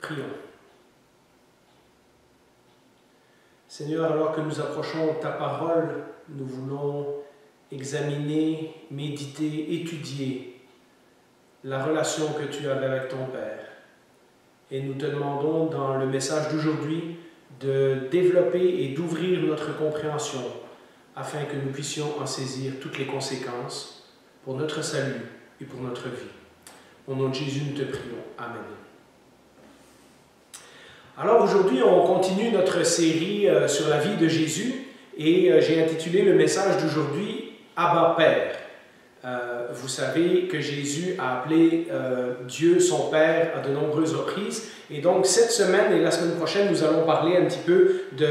Prions. Seigneur, alors que nous approchons ta parole, nous voulons examiner, méditer, étudier la relation que tu avais avec ton Père. Et nous te demandons dans le message d'aujourd'hui de développer et d'ouvrir notre compréhension afin que nous puissions en saisir toutes les conséquences pour notre salut et pour notre vie. Au nom de Jésus, nous te prions. Amen. Alors aujourd'hui, on continue notre série sur la vie de Jésus et j'ai intitulé le message d'aujourd'hui « Abba Père ». Vous savez que Jésus a appelé Dieu son Père à de nombreuses reprises. Et donc cette semaine et la semaine prochaine, nous allons parler un petit peu de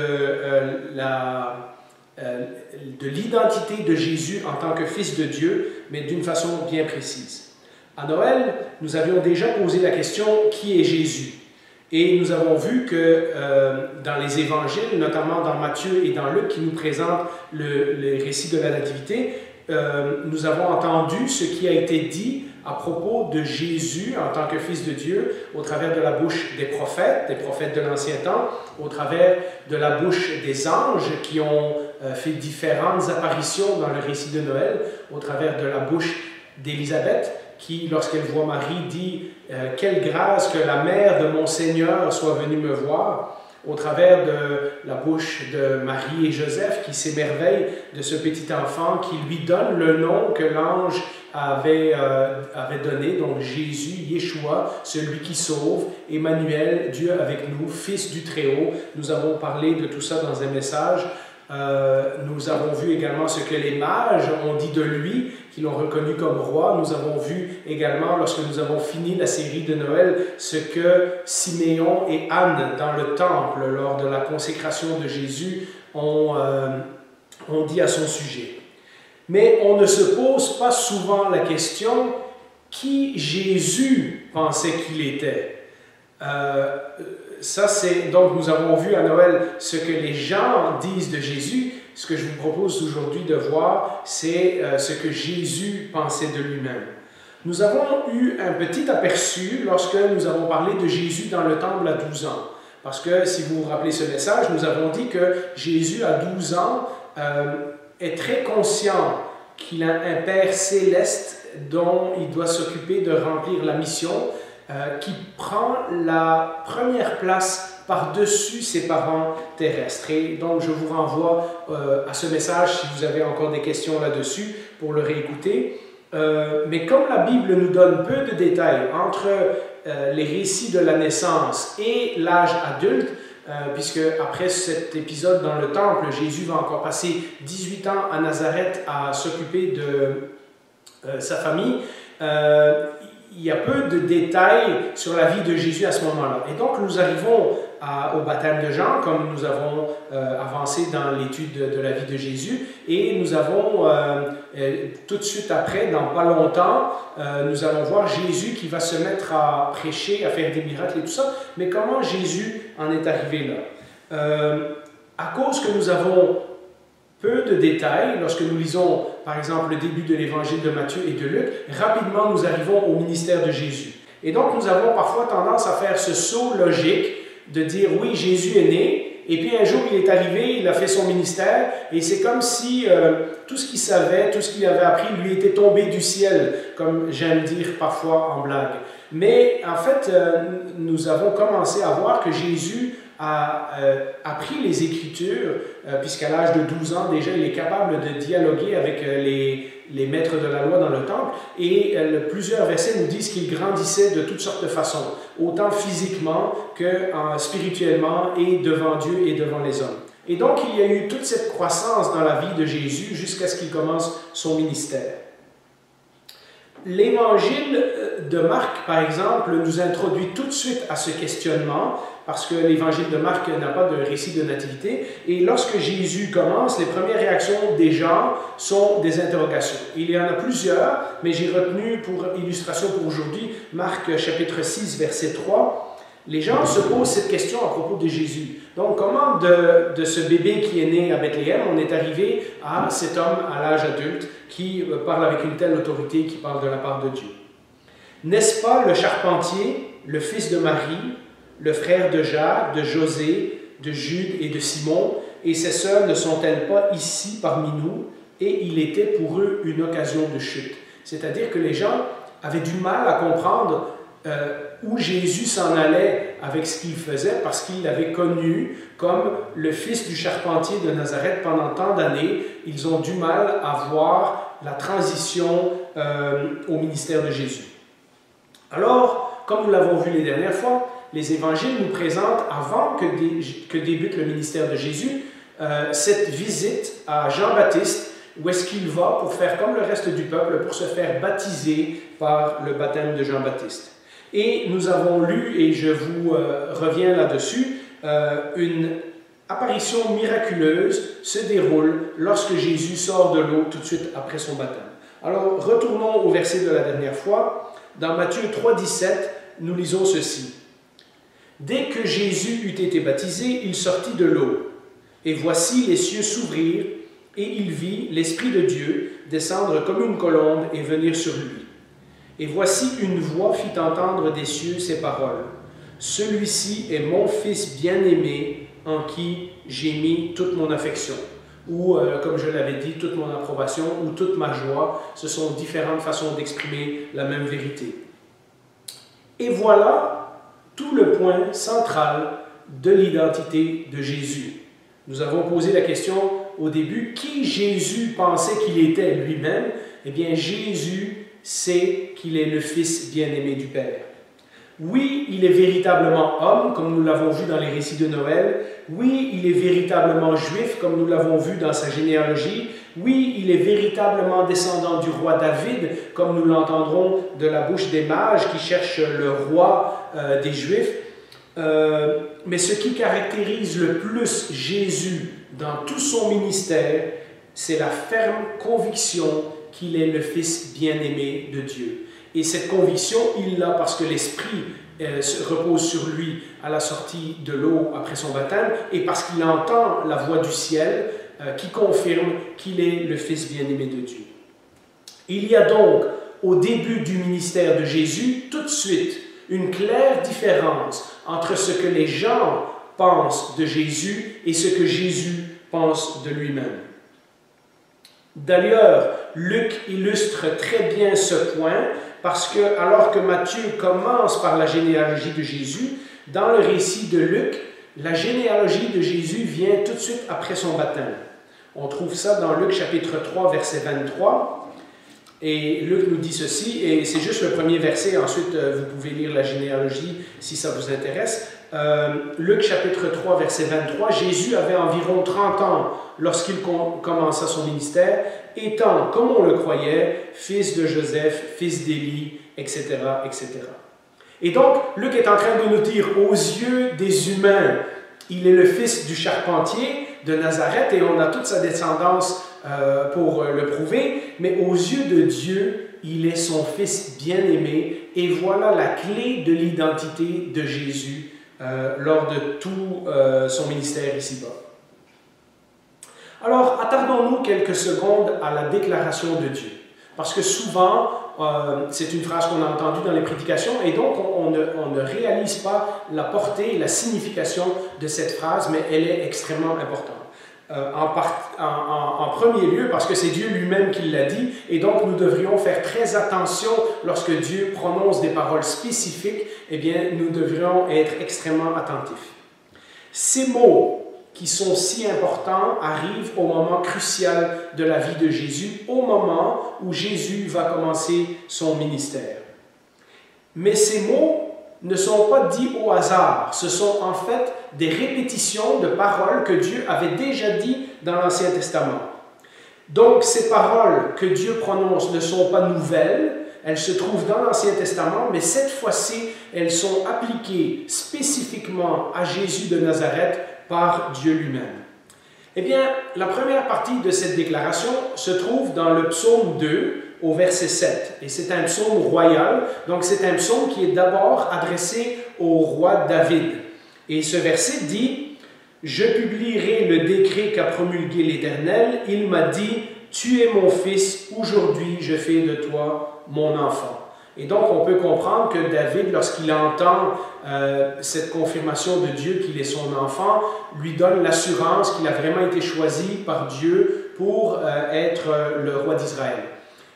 l'identité de Jésus en tant que Fils de Dieu, mais d'une façon bien précise. À Noël, nous avions déjà posé la question « Qui est Jésus ?» Et nous avons vu que dans les évangiles, notamment dans Matthieu et dans Luc, qui nous présentent le récit de la Nativité, nous avons entendu ce qui a été dit à propos de Jésus en tant que Fils de Dieu au travers de la bouche des prophètes de l'Ancien Temps, au travers de la bouche des anges qui ont fait différentes apparitions dans le récit de Noël, au travers de la bouche d'Élisabeth, qui, lorsqu'elle voit Marie, dit « Quelle grâce que la mère de mon Seigneur soit venue me voir », au travers de la bouche de Marie et Joseph, qui s'émerveillent de ce petit enfant, qui lui donne le nom que l'ange avait donné, donc Jésus, Yeshua, celui qui sauve, Emmanuel, Dieu avec nous, Fils du Très-Haut. Nous avons parlé de tout ça dans un message. Nous avons vu également ce que les mages ont dit de lui, qui l'ont reconnu comme roi. Nous avons vu également, lorsque nous avons fini la série de Noël, ce que Siméon et Anne, dans le temple, lors de la consécration de Jésus, ont dit à son sujet. Mais on ne se pose pas souvent la question qui Jésus pensait qu'il était. Donc nous avons vu à Noël ce que les gens disent de Jésus. Ce que je vous propose aujourd'hui de voir, c'est ce que Jésus pensait de lui-même. Nous avons eu un petit aperçu lorsque nous avons parlé de Jésus dans le temple à 12 ans. Parce que si vous vous rappelez ce message, nous avons dit que Jésus à 12 ans est très conscient qu'il a un Père céleste dont il doit s'occuper de remplir la mission, qui prend la première place par-dessus ses parents terrestres. Et donc, je vous renvoie à ce message si vous avez encore des questions là-dessus pour le réécouter. Mais comme la Bible nous donne peu de détails entre les récits de la naissance et l'âge adulte, puisque après cet épisode dans le temple, Jésus va encore passer 18 ans à Nazareth à s'occuper de sa famille, il y a peu de détails sur la vie de Jésus à ce moment-là. Et donc, nous arrivons au baptême de Jean, comme nous avons avancé dans l'étude de la vie de Jésus. Et nous avons, tout de suite après, dans pas longtemps, nous allons voir Jésus qui va se mettre à prêcher, à faire des miracles et tout ça. Mais comment Jésus en est arrivé là? À cause que nous avons peu de détails, lorsque nous lisons par exemple le début de l'évangile de Matthieu et de Luc, rapidement nous arrivons au ministère de Jésus. Et donc nous avons parfois tendance à faire ce saut logique de dire oui, Jésus est né, et puis un jour il est arrivé, il a fait son ministère, et c'est comme si tout ce qu'il savait, tout ce qu'il avait appris lui était tombé du ciel, comme j'aime dire parfois en blague. Mais en fait, nous avons commencé à voir que Jésus a appris les Écritures, puisqu'à l'âge de 12 ans, déjà, il est capable de dialoguer avec les maîtres de la loi dans le temple, et plusieurs versets nous disent qu'il grandissait de toutes sortes de façons, autant physiquement que spirituellement, et devant Dieu et devant les hommes. Et donc, il y a eu toute cette croissance dans la vie de Jésus jusqu'à ce qu'il commence son ministère. L'évangile de Marc, par exemple, nous introduit tout de suite à ce questionnement, parce que l'évangile de Marc n'a pas de récit de nativité, et lorsque Jésus commence, les premières réactions des gens sont des interrogations. Il y en a plusieurs, mais j'ai retenu pour illustration pour aujourd'hui Marc chapitre 6, verset 3. Les gens se posent cette question à propos de Jésus. Donc, comment de ce bébé qui est né à Bethléem, on est arrivé à cet homme à l'âge adulte qui parle avec une telle autorité, qui parle de la part de Dieu? N'est-ce pas le charpentier, le fils de Marie, le frère de Jacques, de José, de Jude et de Simon, et ces sœurs ne sont-elles pas ici parmi nous? Et il était pour eux une occasion de chute. C'est-à-dire que les gens avaient du mal à comprendre où Jésus s'en allait avec ce qu'il faisait, parce qu'il l'avait connu comme le fils du charpentier de Nazareth pendant tant d'années. Ils ont du mal à voir la transition au ministère de Jésus. Alors, comme nous l'avons vu les dernières fois, les évangiles nous présentent, avant que débute le ministère de Jésus, cette visite à Jean-Baptiste, où est-ce qu'il va pour faire comme le reste du peuple, pour se faire baptiser par le baptême de Jean-Baptiste. Et nous avons lu, et je vous reviens là-dessus, une apparition miraculeuse se déroule lorsque Jésus sort de l'eau tout de suite après son baptême. Alors, retournons au verset de la dernière fois. Dans Matthieu 3,17, nous lisons ceci. « Dès que Jésus eut été baptisé, il sortit de l'eau. Et voici les cieux s'ouvrirent, et il vit l'Esprit de Dieu descendre comme une colombe et venir sur lui. Et voici une voix fit entendre des cieux ces paroles. Celui-ci est mon Fils bien-aimé, en qui j'ai mis toute mon affection. » Ou, comme je l'avais dit, toute mon approbation ou toute ma joie. Ce sont différentes façons d'exprimer la même vérité. Et voilà tout le point central de l'identité de Jésus. Nous avons posé la question au début, qui Jésus pensait qu'il était lui-même? Eh bien, Jésus sait qu'il est le Fils bien-aimé du Père. Oui, il est véritablement homme, comme nous l'avons vu dans les récits de Noël. Oui, il est véritablement juif, comme nous l'avons vu dans sa généalogie. Oui, il est véritablement descendant du roi David, comme nous l'entendrons de la bouche des mages qui cherchent le roi des Juifs. Mais ce qui caractérise le plus Jésus dans tout son ministère, c'est la ferme conviction qu'il est le Fils bien-aimé de Dieu. Et cette conviction, il l'a parce que l'Esprit repose sur lui à la sortie de l'eau après son baptême et parce qu'il entend la voix du ciel qui confirme qu'il est le Fils bien-aimé de Dieu. Il y a donc, au début du ministère de Jésus, tout de suite, une claire différence entre ce que les gens pensent de Jésus et ce que Jésus pense de lui-même. D'ailleurs, Luc illustre très bien ce point parce que, alors que Matthieu commence par la généalogie de Jésus, dans le récit de Luc, la généalogie de Jésus vient tout de suite après son baptême. On trouve ça dans Luc chapitre 3, verset 23. Et Luc nous dit ceci, et c'est juste le premier verset, ensuite vous pouvez lire la généalogie si ça vous intéresse. Luc chapitre 3, verset 23, Jésus avait environ 30 ans lorsqu'il commença son ministère, étant, comme on le croyait, fils de Joseph, fils d'Élie, etc., etc. Et donc, Luc est en train de nous dire, aux yeux des humains, il est le fils du charpentier de Nazareth, et on a toute sa descendance pour le prouver, mais aux yeux de Dieu, il est son fils bien-aimé, et voilà la clé de l'identité de Jésus lors de tout son ministère ici-bas. Alors, attardons-nous quelques secondes à la déclaration de Dieu, parce que souvent, c'est une phrase qu'on a entendue dans les prédications, et donc on ne réalise pas la portée et la signification de cette phrase, mais elle est extrêmement importante. En premier lieu, parce que c'est Dieu lui-même qui l'a dit, et donc nous devrions faire très attention lorsque Dieu prononce des paroles spécifiques, eh bien, nous devrions être extrêmement attentifs. Ces mots qui sont si importants arrivent au moment crucial de la vie de Jésus, au moment où Jésus va commencer son ministère. Mais ces mots ne sont pas dits au hasard, ce sont en fait des répétitions de paroles que Dieu avait déjà dites dans l'Ancien Testament. Donc ces paroles que Dieu prononce ne sont pas nouvelles, elles se trouvent dans l'Ancien Testament, mais cette fois-ci, elles sont appliquées spécifiquement à Jésus de Nazareth par Dieu lui-même. Eh bien, la première partie de cette déclaration se trouve dans le psaume 2, au verset 7. Et c'est un psaume royal, donc c'est un psaume qui est d'abord adressé au roi David. Et ce verset dit « Je publierai le décret qu'a promulgué l'Éternel. Il m'a dit, tu es mon fils, aujourd'hui je fais de toi mon enfant. » Et donc, on peut comprendre que David, lorsqu'il entend cette confirmation de Dieu qu'il est son enfant, lui donne l'assurance qu'il a vraiment été choisi par Dieu pour être le roi d'Israël.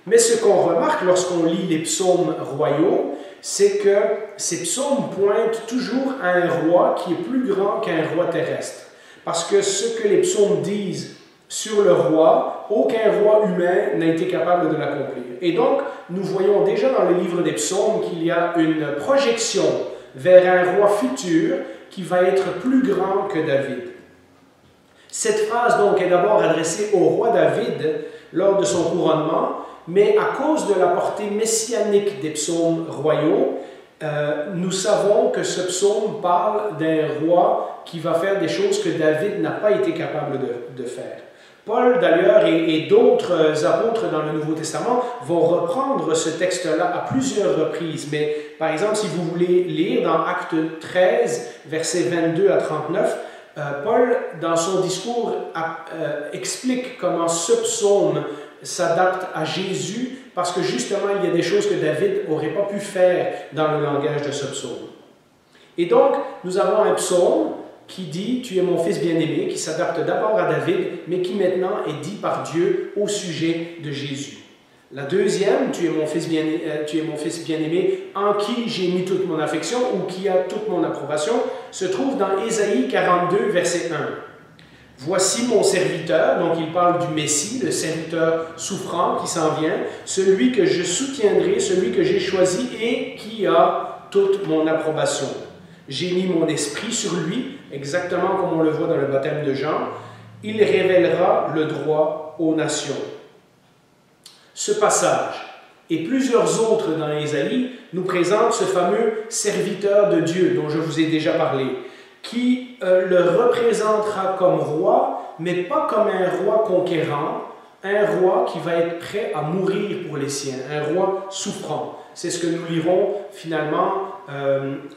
Mais ce qu'on remarque lorsqu'on lit les psaumes royaux, c'est que ces psaumes pointent toujours à un roi qui est plus grand qu'un roi terrestre. Parce que ce que les psaumes disent sur le roi, aucun roi humain n'a été capable de l'accomplir. Et donc, nous voyons déjà dans le livre des psaumes qu'il y a une projection vers un roi futur qui va être plus grand que David. Cette phrase donc est d'abord adressée au roi David lors de son couronnement, mais à cause de la portée messianique des psaumes royaux, nous savons que ce psaume parle d'un roi qui va faire des choses que David n'a pas été capable de faire. Paul, d'ailleurs, et d'autres apôtres dans le Nouveau Testament vont reprendre ce texte-là à plusieurs reprises. Mais, par exemple, si vous voulez lire dans Actes 13, versets 22 à 39, Paul, dans son discours, explique comment ce psaume s'adapte à Jésus, parce que justement, il y a des choses que David n'aurait pas pu faire dans le langage de ce psaume. Et donc, nous avons un psaume qui dit « Tu es mon fils bien-aimé », qui s'adapte d'abord à David, mais qui maintenant est dit par Dieu au sujet de Jésus. La deuxième, tu es mon fils bien-aimé, en qui j'ai mis toute mon affection ou qui a toute mon approbation, se trouve dans Ésaïe 42, verset 1. Voici mon serviteur, donc il parle du Messie, le serviteur souffrant qui s'en vient, celui que je soutiendrai, celui que j'ai choisi et qui a toute mon approbation. J'ai mis mon esprit sur lui, exactement comme on le voit dans le baptême de Jean. Il révélera le droit aux nations. Ce passage et plusieurs autres dans Ésaïe nous présentent ce fameux serviteur de Dieu dont je vous ai déjà parlé, qui le représentera comme roi, mais pas comme un roi conquérant, un roi qui va être prêt à mourir pour les siens, un roi souffrant. C'est ce que nous lirons finalement,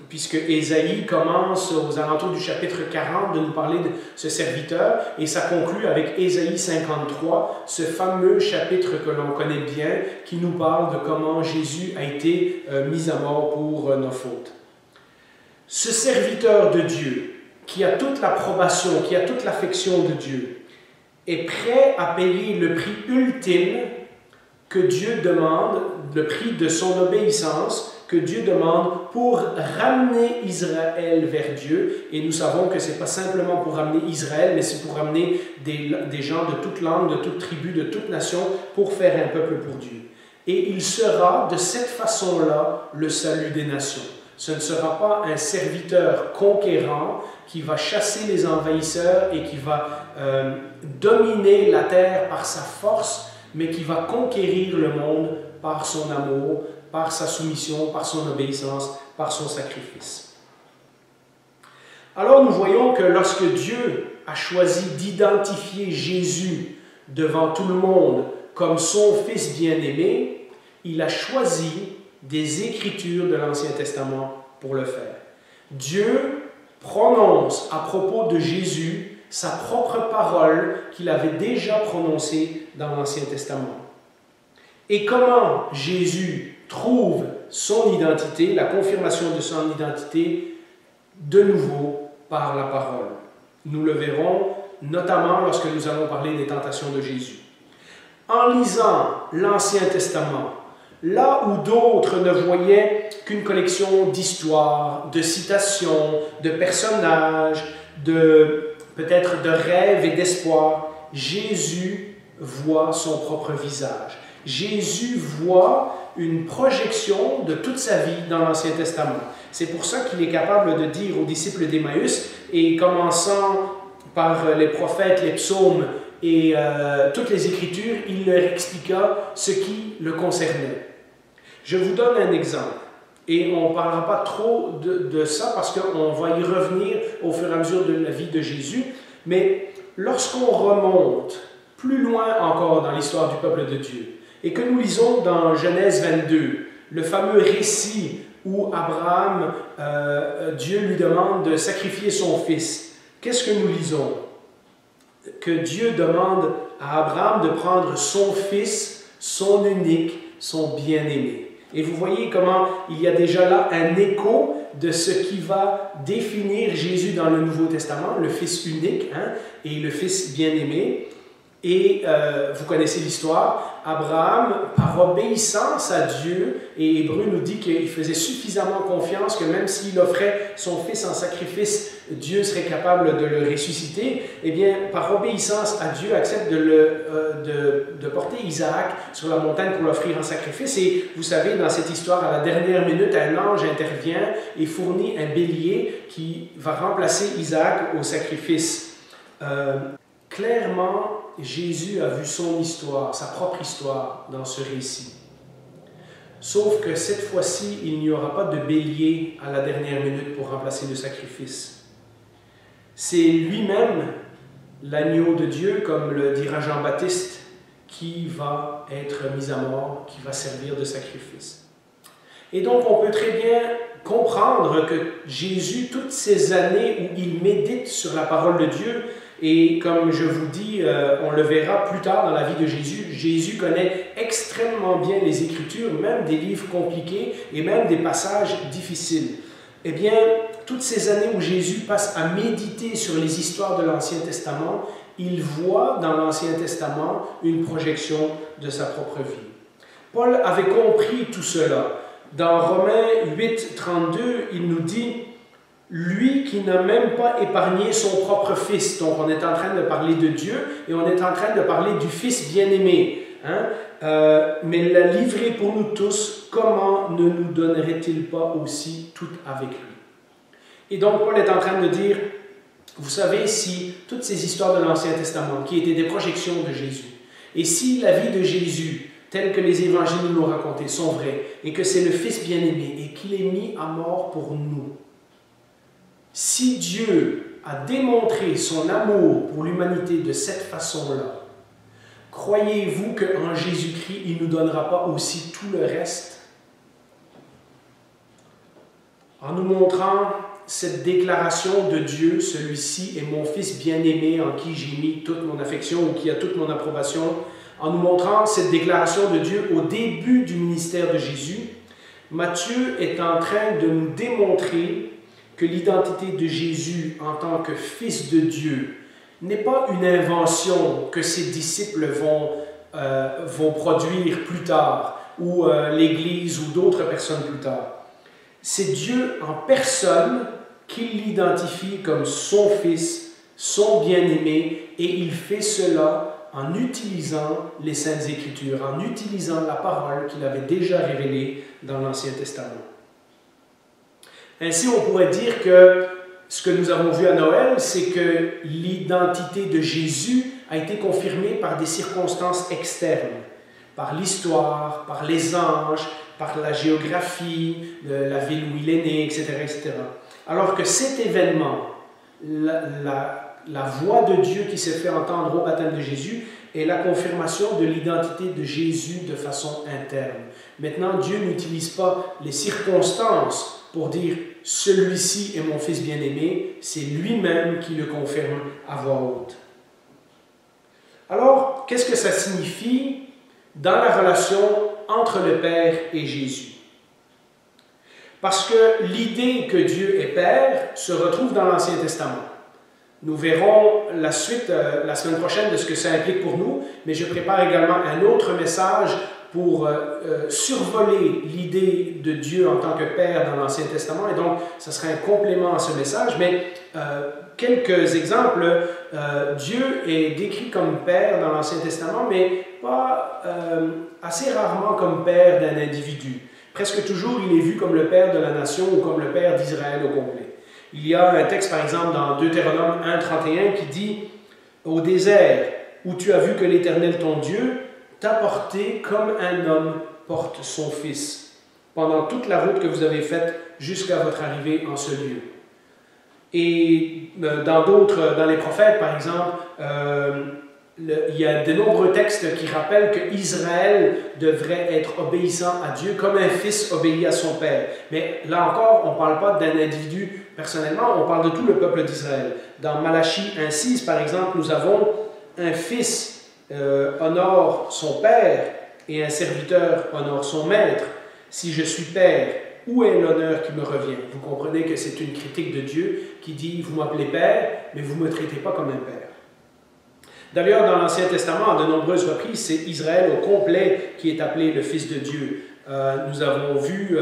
puisque Ésaïe commence aux alentours du chapitre 40 de nous parler de ce serviteur, et ça conclut avec Ésaïe 53, ce fameux chapitre que l'on connaît bien, qui nous parle de comment Jésus a été mis à mort pour nos fautes. Ce serviteur de Dieu, qui a toute l'approbation, qui a toute l'affection de Dieu, est prêt à payer le prix ultime que Dieu demande, le prix de son obéissance que Dieu demande pour ramener Israël vers Dieu. Et nous savons que ce n'est pas simplement pour ramener Israël, mais c'est pour ramener des gens de toute langue, de toute tribu, de toute nation, pour faire un peuple pour Dieu. Et il sera de cette façon-là le salut des nations. Ce ne sera pas un serviteur conquérant qui va chasser les envahisseurs et qui va dominer la terre par sa force, mais qui va conquérir le monde par son amour, par sa soumission, par son obéissance, par son sacrifice. Alors nous voyons que lorsque Dieu a choisi d'identifier Jésus devant tout le monde comme son Fils bien-aimé, il a choisi des Écritures de l'Ancien Testament pour le faire. Dieu prononce à propos de Jésus sa propre parole qu'il avait déjà prononcée dans l'Ancien Testament. Et comment Jésus trouve son identité, la confirmation de son identité, de nouveau par la parole. Nous le verrons notamment lorsque nous allons parler des tentations de Jésus. En lisant l'Ancien Testament, là où d'autres ne voyaient qu'une collection d'histoires, de citations, de personnages, peut-être de rêves et d'espoirs, Jésus voit son propre visage. Jésus voit une projection de toute sa vie dans l'Ancien Testament. C'est pour ça qu'il est capable de dire aux disciples d'Emmaüs, et commençant par les prophètes, les psaumes et toutes les Écritures, il leur expliqua ce qui le concernait. Je vous donne un exemple, et on ne parlera pas trop de ça parce qu'on va y revenir au fur et à mesure de la vie de Jésus, mais lorsqu'on remonte plus loin encore dans l'histoire du peuple de Dieu, et que nous lisons dans Genèse 22, le fameux récit où Abraham, Dieu lui demande de sacrifier son fils, qu'est-ce que nous lisons? Que Dieu demande à Abraham de prendre son fils, son unique, son bien-aimé. Et vous voyez comment il y a déjà là un écho de ce qui va définir Jésus dans le Nouveau Testament, le Fils unique et le Fils bien-aimé. Et vous connaissez l'histoire, Abraham, par obéissance à Dieu, et Hébreu nous dit qu'il faisait suffisamment confiance que même s'il offrait son fils en sacrifice, Dieu serait capable de le ressusciter. Eh bien, par obéissance à Dieu, accepte de porter Isaac sur la montagne pour l'offrir en sacrifice. Et vous savez, dans cette histoire, à la dernière minute, un ange intervient et fournit un bélier qui va remplacer Isaac au sacrifice. Clairement, Jésus a vu son histoire, sa propre histoire dans ce récit. Sauf que cette fois-ci, il n'y aura pas de bélier à la dernière minute pour remplacer le sacrifice. C'est lui-même, l'agneau de Dieu, comme le dira Jean-Baptiste, qui va être mis à mort, qui va servir de sacrifice. Et donc, on peut très bien comprendre que Jésus, toutes ces années où il médite sur la parole de Dieu, et comme je vous dis, on le verra plus tard dans la vie de Jésus, Jésus connaît extrêmement bien les Écritures, même des livres compliqués et même des passages difficiles. Eh bien, toutes ces années où Jésus passe à méditer sur les histoires de l'Ancien Testament, il voit dans l'Ancien Testament une projection de sa propre vie. Paul avait compris tout cela. Dans Romains 8, 32, il nous dit « Lui qui n'a même pas épargné son propre Fils ». Donc, on est en train de parler de Dieu et on est en train de parler du Fils bien-aimé. Mais l'a livré pour nous tous, comment ne nous donnerait-il pas aussi tout avec lui? Et donc, Paul est en train de dire, vous savez, si toutes ces histoires de l'Ancien Testament, qui étaient des projections de Jésus, et si la vie de Jésus, telle que les évangiles nous l'ont raconté, sont vraies, et que c'est le Fils bien-aimé, et qu'il est mis à mort pour nous, si Dieu a démontré son amour pour l'humanité de cette façon-là, croyez-vous qu'en Jésus-Christ, il ne nous donnera pas aussi tout le reste? En nous montrant cette déclaration de Dieu, celui-ci est mon Fils bien-aimé en qui j'ai mis toute mon affection ou qui a toute mon approbation, en nous montrant cette déclaration de Dieu au début du ministère de Jésus, Matthieu est en train de nous démontrer que l'identité de Jésus en tant que Fils de Dieu n'est pas une invention que ses disciples vont produire plus tard, ou l'Église ou d'autres personnes plus tard. C'est Dieu en personne qui l'identifie comme son Fils, son bien-aimé, et il fait cela en utilisant les Saintes Écritures, en utilisant la parole qu'il avait déjà révélée dans l'Ancien Testament. Ainsi, on pourrait dire que ce que nous avons vu à Noël, c'est que l'identité de Jésus a été confirmée par des circonstances externes, par l'histoire, par les anges, par la géographie, la ville où il est né, etc., etc. Alors que cet événement, la voix de Dieu qui s'est fait entendre au baptême de Jésus, est la confirmation de l'identité de Jésus de façon interne. Maintenant, Dieu n'utilise pas les circonstances pour dire « celui-ci est mon Fils bien-aimé », c'est lui-même qui le confirme à voix haute. Alors, qu'est-ce que ça signifie dans la relation entre le Père et Jésus? Parce que l'idée que Dieu est Père se retrouve dans l'Ancien Testament. Nous verrons la suite la semaine prochaine de ce que ça implique pour nous, mais je prépare également un autre message pour survoler l'idée de Dieu en tant que Père dans l'Ancien Testament, et donc ça sera un complément à ce message, mais quelques exemples. Dieu est décrit comme Père dans l'Ancien Testament, mais pas assez rarement comme Père d'un individu. Presque toujours, il est vu comme le Père de la nation ou comme le Père d'Israël au complet. Il y a un texte, par exemple, dans Deutéronome 1,31 qui dit « Au désert, où tu as vu que l'Éternel, ton Dieu, t'a porté comme un homme porte son fils, pendant toute la route que vous avez faite jusqu'à votre arrivée en ce lieu. » Et dans les prophètes, par exemple, il y a de nombreux textes qui rappellent qu'Israël devrait être obéissant à Dieu comme un fils obéit à son père. Mais là encore, on ne parle pas d'un individu personnellement, on parle de tout le peuple d'Israël. Dans Malachie 1,6, par exemple, nous avons un fils honore son père et un serviteur honore son maître. Si je suis Père, où est l'honneur qui me revient? Vous comprenez que c'est une critique de Dieu qui dit, vous m'appelez Père, mais vous ne me traitez pas comme un Père. D'ailleurs, dans l'Ancien Testament, à de nombreuses reprises, c'est Israël au complet qui est appelé le Fils de Dieu. Nous avons vu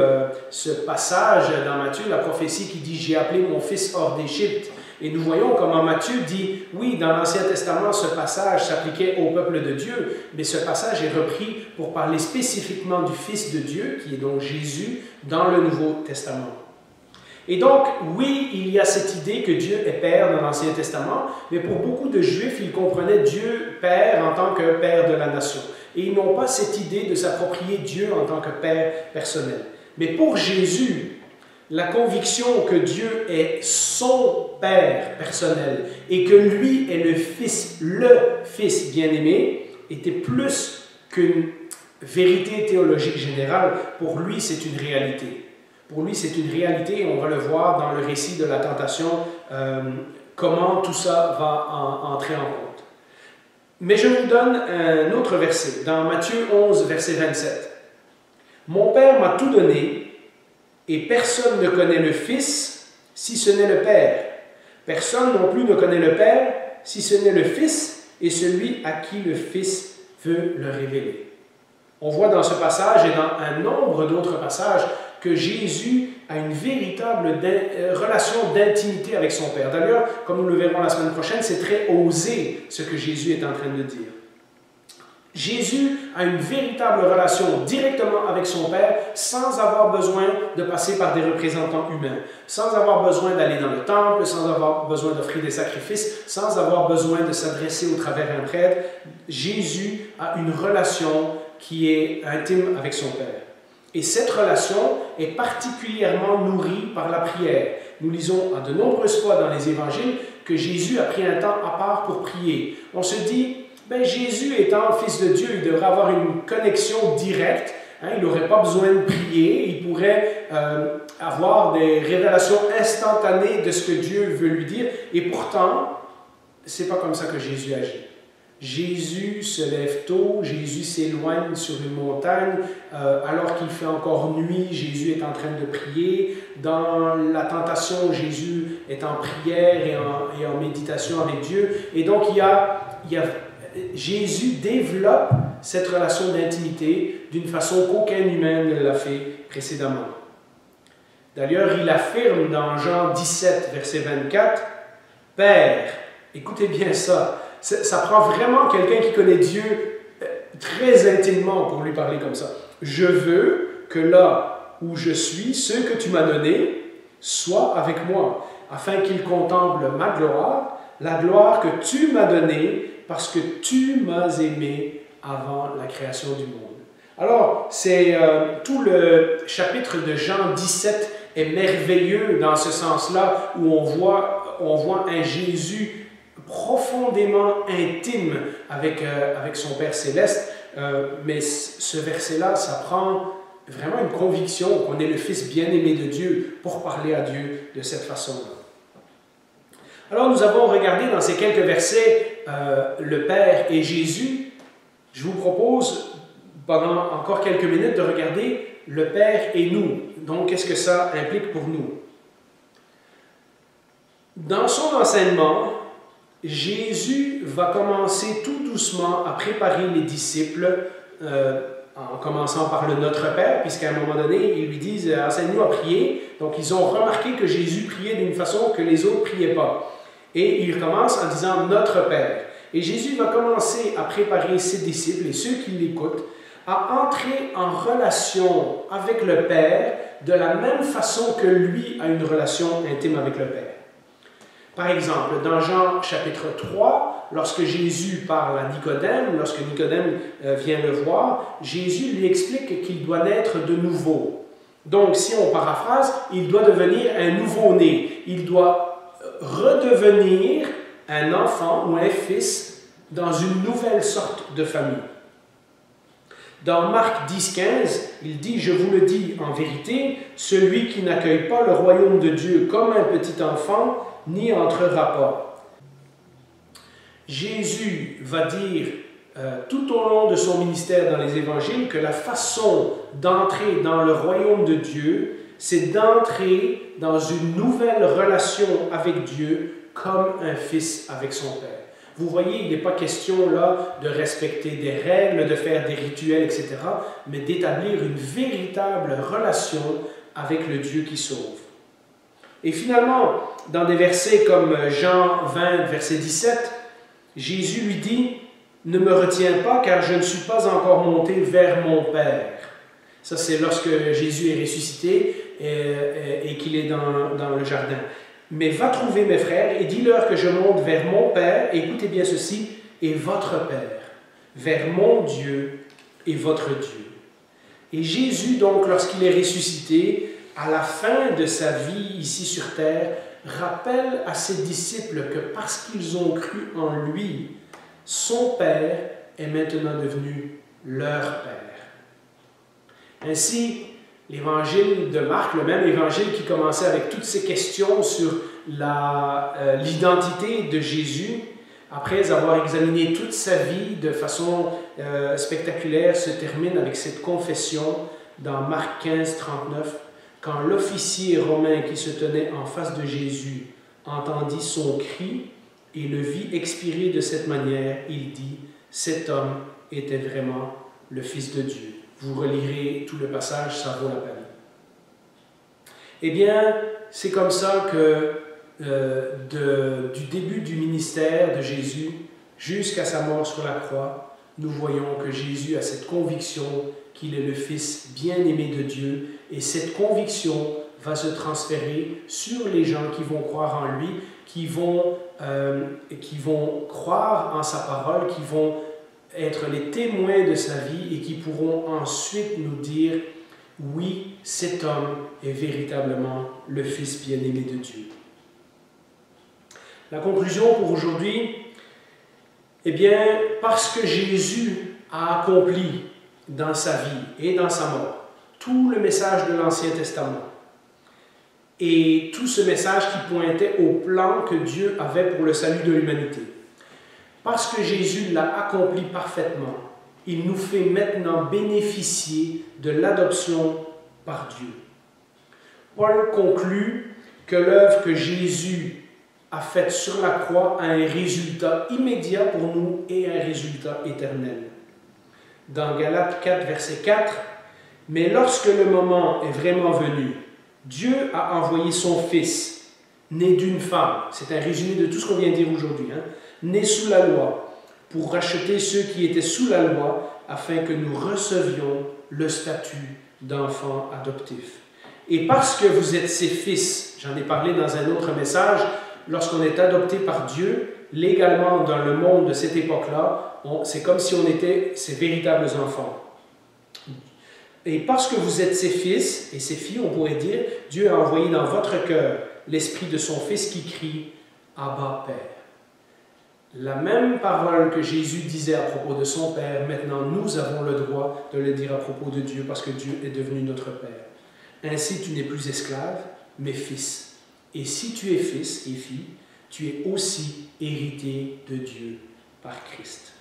ce passage dans Matthieu, la prophétie qui dit « J'ai appelé mon fils hors d'Égypte ». Et nous voyons comment Matthieu dit, oui, dans l'Ancien Testament, ce passage s'appliquait au peuple de Dieu, mais ce passage est repris pour parler spécifiquement du Fils de Dieu, qui est donc Jésus, dans le Nouveau Testament. Et donc, oui, il y a cette idée que Dieu est Père dans l'Ancien Testament, mais pour beaucoup de Juifs, ils comprenaient Dieu Père en tant que Père de la nation. Et ils n'ont pas cette idée de s'approprier Dieu en tant que Père personnel. Mais pour Jésus, la conviction que Dieu est son Père personnel et que lui est le Fils bien-aimé, était plus qu'une vérité théologique générale. Pour lui, c'est une réalité. Pour lui, c'est une réalité et on va le voir dans le récit de la tentation, comment tout ça va entrer en compte. Mais je vous donne un autre verset, dans Matthieu 11, verset 27. « Mon Père m'a tout donné, et personne ne connaît le Fils si ce n'est le Père. Personne non plus ne connaît le Père si ce n'est le Fils et celui à qui le Fils veut le révéler. » On voit dans ce passage et dans un nombre d'autres passages que Jésus a une véritable relation d'intimité avec son Père. D'ailleurs, comme nous le verrons la semaine prochaine, c'est très osé ce que Jésus est en train de dire. Jésus a une véritable relation directement avec son Père sans avoir besoin de passer par des représentants humains, sans avoir besoin d'aller dans le temple, sans avoir besoin d'offrir des sacrifices, sans avoir besoin de s'adresser au travers d'un prêtre. Jésus a une relation qui est intime avec son Père. Et cette relation est particulièrement nourrie par la prière. Nous lisons à de nombreuses fois dans les évangiles que Jésus a pris un temps à part pour prier. On se dit, ben Jésus étant Fils de Dieu, il devrait avoir une connexion directe. Il n'aurait pas besoin de prier. Il pourrait avoir des révélations instantanées de ce que Dieu veut lui dire. Et pourtant, ce n'est pas comme ça que Jésus agit. Jésus se lève tôt, Jésus s'éloigne sur une montagne, alors qu'il fait encore nuit, Jésus est en train de prier. Dans la tentation, Jésus est en prière et en méditation avec Dieu. Et donc, Jésus développe cette relation d'intimité d'une façon qu'aucun humain ne l'a fait précédemment. D'ailleurs, il affirme dans Jean 17, verset 24, « Père, écoutez bien ça, ça prend vraiment quelqu'un qui connaît Dieu très intimement pour lui parler comme ça. Je veux que là où je suis, ceux que tu m'as donnés soient avec moi, afin qu'ils contemplent ma gloire, la gloire que tu m'as donnée, parce que tu m'as aimé avant la création du monde. » Alors, tout le chapitre de Jean 17 est merveilleux dans ce sens-là, où on voit un Jésus profondément intime avec son Père Céleste, mais ce verset-là, ça prend vraiment une conviction qu'on est le Fils bien-aimé de Dieu pour parler à Dieu de cette façon-là. Alors nous avons regardé dans ces quelques versets le Père et Jésus. Je vous propose pendant encore quelques minutes de regarder le Père et nous. Donc qu'est-ce que ça implique pour nous? Dans son enseignement, Jésus va commencer tout doucement à préparer les disciples, en commençant par le Notre Père, puisqu'à un moment donné, ils lui disent « Enseigne-nous à prier ». Donc, ils ont remarqué que Jésus priait d'une façon que les autres ne priaient pas. Et il commence en disant « Notre Père ». Et Jésus va commencer à préparer ses disciples et ceux qui l'écoutent à entrer en relation avec le Père de la même façon que lui a une relation intime avec le Père. Par exemple, dans Jean chapitre 3, lorsque Jésus parle à Nicodème, lorsque Nicodème vient le voir, Jésus lui explique qu'il doit naître de nouveau. Donc, si on paraphrase, il doit devenir un nouveau-né. Il doit redevenir un enfant ou un fils dans une nouvelle sorte de famille. Dans Marc 10, 15, il dit « Je vous le dis en vérité, celui qui n'accueille pas le royaume de Dieu comme un petit enfant, n'y entrera pas. » Jésus va dire tout au long de son ministère dans les évangiles que la façon d'entrer dans le royaume de Dieu, c'est d'entrer dans une nouvelle relation avec Dieu comme un fils avec son Père. Vous voyez, il n'est pas question là de respecter des règles, de faire des rituels, etc., mais d'établir une véritable relation avec le Dieu qui sauve. Et finalement, dans des versets comme Jean 20, verset 17, Jésus lui dit « Ne me retiens pas, car je ne suis pas encore monté vers mon Père. » Ça, c'est lorsque Jésus est ressuscité et qu'il est dans le jardin. « Mais va trouver mes frères et dis-leur que je monte vers mon Père, et écoutez bien ceci, et votre Père, vers mon Dieu et votre Dieu. » Et Jésus, donc, lorsqu'il est ressuscité, à la fin de sa vie ici sur terre, rappelle à ses disciples que parce qu'ils ont cru en lui, son Père est maintenant devenu leur Père. Ainsi, l'évangile de Marc, le même évangile qui commençait avec toutes ces questions sur l'identité de Jésus, après avoir examiné toute sa vie de façon spectaculaire, se termine avec cette confession dans Marc 15, 39. Quand l'officier romain qui se tenait en face de Jésus entendit son cri et le vit expirer de cette manière, il dit « Cet homme était vraiment le Fils de Dieu. » Vous relirez tout le passage, ça vaut la peine. Eh bien, c'est comme ça que du début du ministère de Jésus jusqu'à sa mort sur la croix, nous voyons que Jésus a cette conviction qu'il est le Fils bien-aimé de Dieu, et cette conviction va se transférer sur les gens qui vont croire en lui, qui vont croire en sa parole, qui vont être les témoins de sa vie et qui pourront ensuite nous dire « Oui, cet homme est véritablement le Fils bien-aimé de Dieu. » La conclusion pour aujourd'hui, eh bien, parce que Jésus a accompli dans sa vie et dans sa mort tout le message de l'Ancien Testament et tout ce message qui pointait au plan que Dieu avait pour le salut de l'humanité. Parce que Jésus l'a accompli parfaitement, il nous fait maintenant bénéficier de l'adoption par Dieu. Paul conclut que l'œuvre que Jésus a faite sur la croix a un résultat immédiat pour nous et un résultat éternel. Dans Galates 4, verset 4, « Mais lorsque le moment est vraiment venu, Dieu a envoyé son Fils, né d'une femme. » C'est un résumé de tout ce qu'on vient de dire aujourd'hui. Né sous la loi, pour racheter ceux qui étaient sous la loi, afin que nous recevions le statut d'enfants adoptifs. Et parce que vous êtes ses fils, j'en ai parlé dans un autre message, lorsqu'on est adopté par Dieu, légalement dans le monde de cette époque-là, c'est comme si on était ses véritables enfants. Et parce que vous êtes ses fils et ses filles, on pourrait dire, Dieu a envoyé dans votre cœur l'esprit de son Fils qui crie « Abba, Père ». La même parole que Jésus disait à propos de son Père, maintenant nous avons le droit de le dire à propos de Dieu parce que Dieu est devenu notre Père. Ainsi tu n'es plus esclave, mais fils. Et si tu es fils et fille, tu es aussi héritier de Dieu par Christ.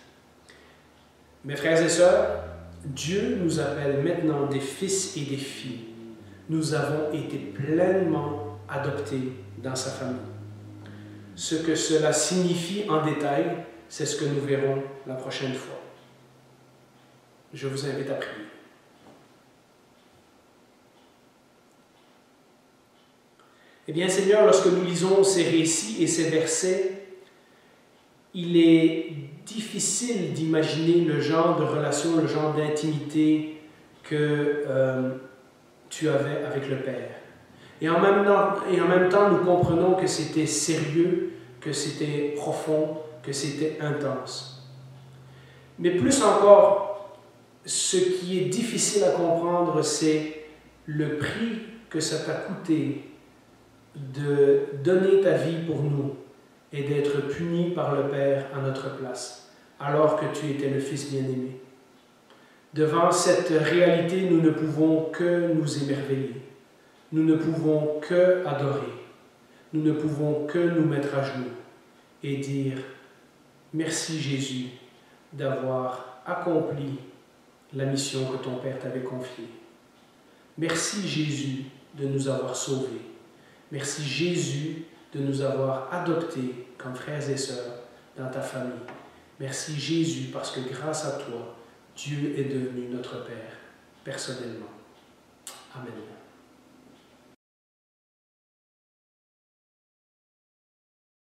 Mes frères et sœurs, Dieu nous appelle maintenant des fils et des filles. Nous avons été pleinement adoptés dans sa famille. Ce que cela signifie en détail, c'est ce que nous verrons la prochaine fois. Je vous invite à prier. Eh bien, Seigneur, lorsque nous lisons ces récits et ces versets, il est difficile d'imaginer le genre de relation, le genre d'intimité que tu avais avec le Père. Et en même temps, nous comprenons que c'était sérieux, que c'était profond, que c'était intense. Mais plus encore, ce qui est difficile à comprendre, c'est le prix que ça t'a coûté de donner ta vie pour nous et d'être puni par le Père à notre place, alors que tu étais le Fils bien-aimé. Devant cette réalité, nous ne pouvons que nous émerveiller. Nous ne pouvons que adorer. Nous ne pouvons que nous mettre à genoux et dire « Merci Jésus, d'avoir accompli la mission que ton Père t'avait confiée. Merci Jésus de nous avoir sauvés. Merci Jésus de nous avoir adoptés comme frères et sœurs dans ta famille. Merci Jésus parce que grâce à toi, Dieu est devenu notre Père personnellement. Amen.